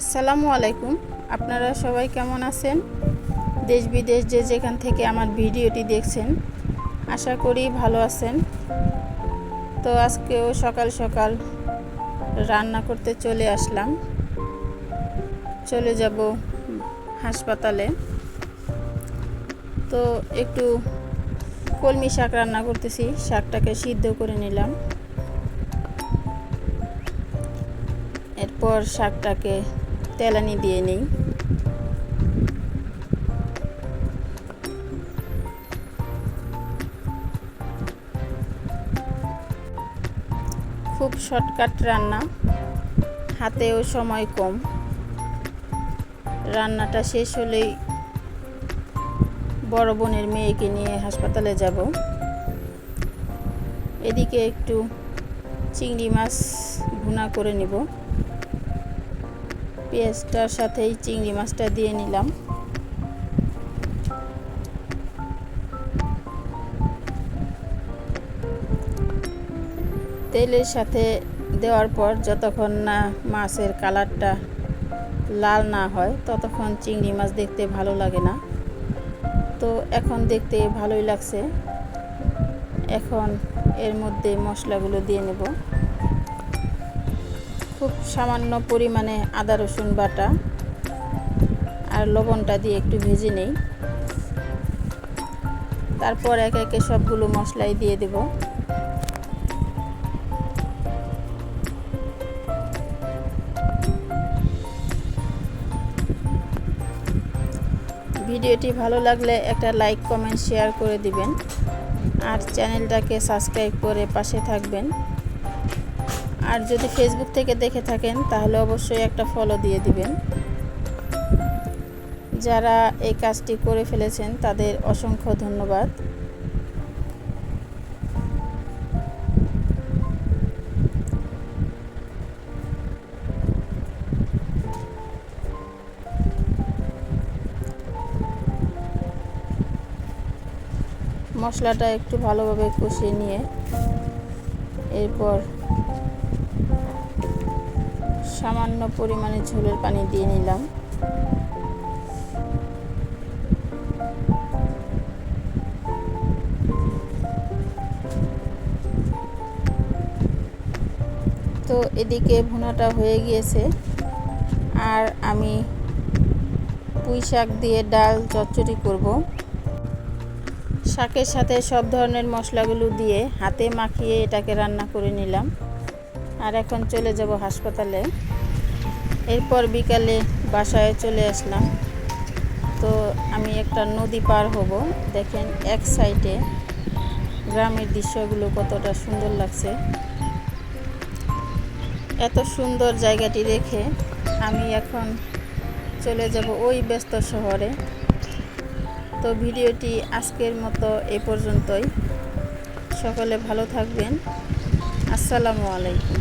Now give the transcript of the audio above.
আসসালামু আলাইকুম। আপনারা সবাই কেমন আছেন? দেশ বিদেশ যে যেখান থেকে আমার ভিডিওটি দেখছেন, আশা করি ভালো আছেন। তো আজকেও সকাল সকাল রান্না করতে চলে আসলাম। চলে যাব হাসপাতালে। তো একটু কলমি শাক রান্না করতেছি। শাকটাকে সিদ্ধ করে নিলাম। এরপর শাকটাকে তেলানি দিয়ে নিই। খুব শর্টকাট রান্না, হাতেও সময় কম। রান্নাটা শেষ হলেই বড় বোনের মেয়েকে নিয়ে হাসপাতালে যাব। এদিকে একটু চিংড়ি মাছ ভুনা করে নিব। পেঁয়াজটার সাথেই চিংড়ি মাছটা দিয়ে নিলাম। তেলের সাথে দেওয়ার পর যতক্ষণ না মাছের কালারটা লাল না হয় ততক্ষণ চিংড়ি মাছ দেখতে ভালো লাগে না। তো এখন দেখতে ভালোই লাগছে। এখন এর মধ্যে মশলাগুলো দিয়ে নেব। খুব সামান্য পরিমাণে আদা রসুন বাটা আর লবণটা দিয়ে একটু ভেজে নেই। তারপর একে একে সবগুলো মশলাই দিয়ে দেব। ভিডিওটি ভালো লাগলে একটা লাইক কমেন্ট শেয়ার করে দিবেন আর চ্যানেলটাকে সাবস্ক্রাইব করে পাশে থাকবেন। আর যদি ফেসবুক থেকে দেখে থাকেন তাহলে অবশ্যই একটা ফলো দিয়ে দিবেন। যারা এই কাজটি করে ফেলেছেন তাদের অসংখ্য ধন্যবাদ। মশলাটা একটু ভালোভাবে কষিয়ে নিয়ে এরপর সামান্য পরিমাণে ঝোলের পানি দিয়ে নিলাম। তো এদিকে ভুনাটা হয়ে গিয়েছে আর আমি পুঁই শাক দিয়ে ডাল চচ্চড়ি করব। শাকের সাথে সব ধরনের মশলাগুলো দিয়ে হাতে মাখিয়ে এটাকে রান্না করে নিলাম। আর এখন চলে যাব হাসপাতালে। এরপর বিকালে বাসায় চলে আসলাম। তো আমি একটা নদী পার হব। দেখেন এক সাইডে গ্রামের দৃশ্যগুলো কতটা সুন্দর লাগছে। এত সুন্দর জায়গাটি দেখে আমি এখন চলে যাব ওই ব্যস্ত শহরে। তো ভিডিওটি আজকের মতো এ পর্যন্তই। সকলে ভালো থাকবেন। আসসালামু আলাইকুম।